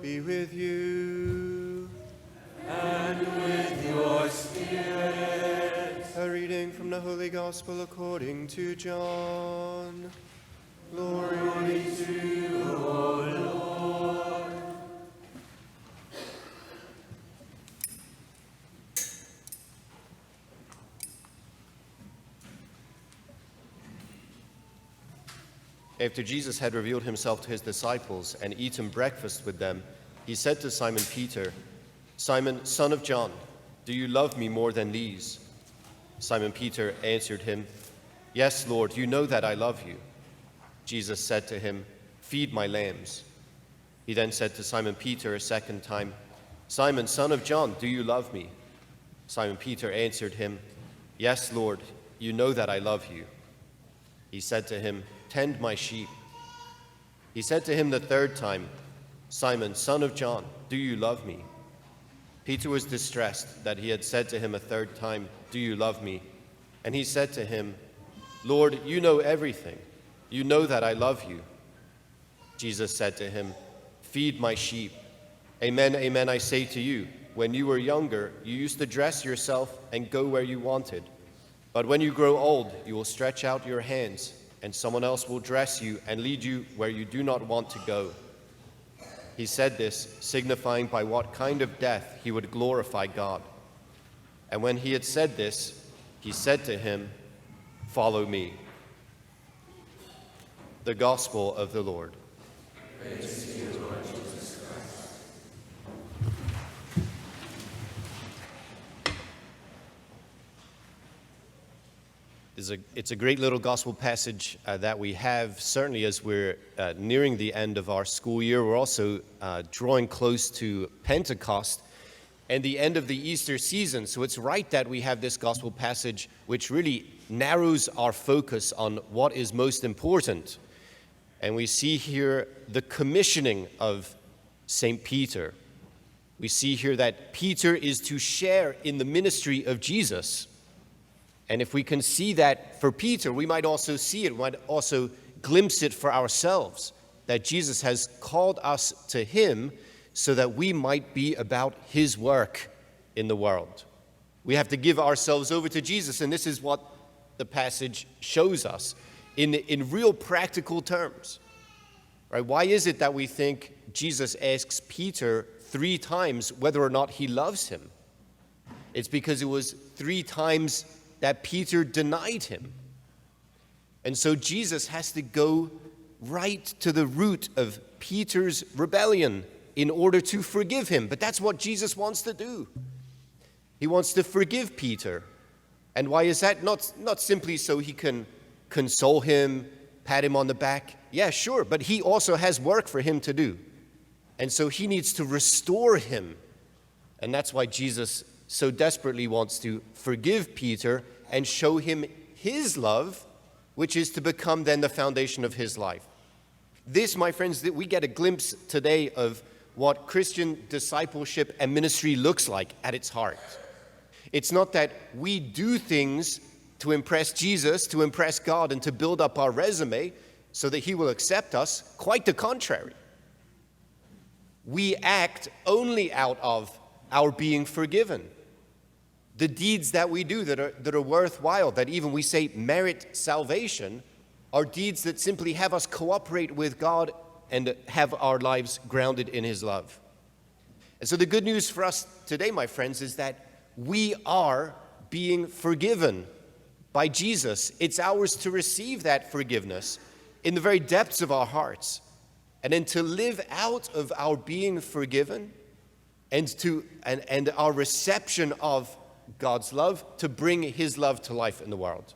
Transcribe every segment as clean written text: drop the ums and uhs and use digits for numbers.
be with you. And with your spirit. A reading from the Holy Gospel according to John. Glory to you, O Lord. After Jesus had revealed himself to his disciples and eaten breakfast with them, he said to Simon Peter, "Simon, son of John, do you love me more than these?" Simon Peter answered him, "Yes, Lord, you know that I love you." Jesus said to him, "Feed my lambs." He then said to Simon Peter a second time, "Simon, son of John, do you love me?" Simon Peter answered him, "Yes, Lord, you know that I love you." He said to him, "Tend my sheep." He said to him the third time, "Simon, son of John, do you love me?" Peter was distressed that he had said to him a third time, "Do you love me?" And he said to him, "Lord, you know everything. You know that I love you." Jesus said to him, "Feed my sheep. Amen, amen, I say to you, when you were younger, you used to dress yourself and go where you wanted. But when you grow old, you will stretch out your hands, and someone else will dress you and lead you where you do not want to go." He said this, signifying by what kind of death he would glorify God. And when he had said this, he said to him, "Follow me." The Gospel of the Lord. Praise to you, Lord Jesus Christ. It's a great little gospel passage that we have, certainly as we're nearing the end of our school year. We're also drawing close to Pentecost and the end of the Easter season. So it's right that we have this gospel passage which really narrows our focus on what is most important. And we see here the commissioning of St. Peter. We see here that Peter is to share in the ministry of Jesus. And if we can see that for Peter, we might also see it, we might also glimpse it for ourselves, that Jesus has called us to him so that we might be about his work in the world. We have to give ourselves over to Jesus, and this is what the passage shows us in real practical terms. Right? Why is it that we think Jesus asks Peter 3 times whether or not he loves him? It's because it was 3 times that Peter denied him. And so Jesus has to go right to the root of Peter's rebellion in order to forgive him. But that's what Jesus wants to do. He wants to forgive Peter. And why is that? Not simply so he can console him, pat him on the back. Yeah, sure, but he also has work for him to do. And so he needs to restore him. And that's why Jesus so desperately wants to forgive Peter and show him his love, which is to become then the foundation of his life. This, my friends, that we get a glimpse today of what Christian discipleship and ministry looks like at its heart. It's not that we do things to impress Jesus, to impress God, and to build up our resume so that he will accept us. Quite the contrary. We act only out of our being forgiven. The deeds that we do that are worthwhile, that even we say merit salvation, are deeds that simply have us cooperate with God and have our lives grounded in his love. And so the good news for us today, my friends, is that we are being forgiven by Jesus. It's ours to receive that forgiveness in the very depths of our hearts, and then to live out of our being forgiven and our reception of God's love to bring his love to life in the world.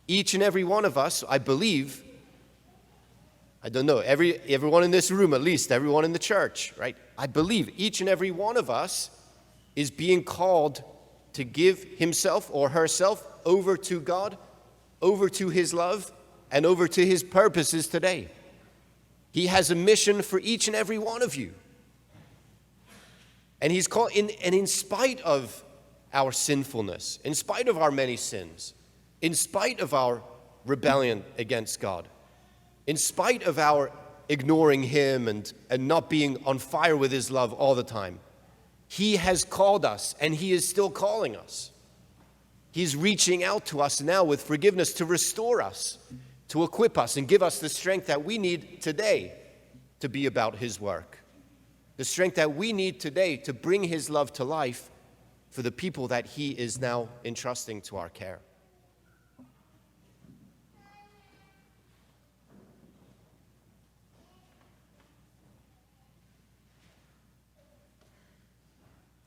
Each and every one of us, I believe, I don't know, everyone in this room, at least everyone in the church, right? I believe each and every one of us is being called to give himself or herself over to God, over to his love, and over to his purposes today. He has a mission for each and every one of you. And he's called, in spite of our sinfulness, in spite of our many sins, in spite of our rebellion against God, in spite of our ignoring him and not being on fire with his love all the time. He has called us, and he is still calling us. He's reaching out to us now with forgiveness to restore us, to equip us and give us the strength that we need today to be about his work. The strength that we need today to bring his love to life for the people that he is now entrusting to our care.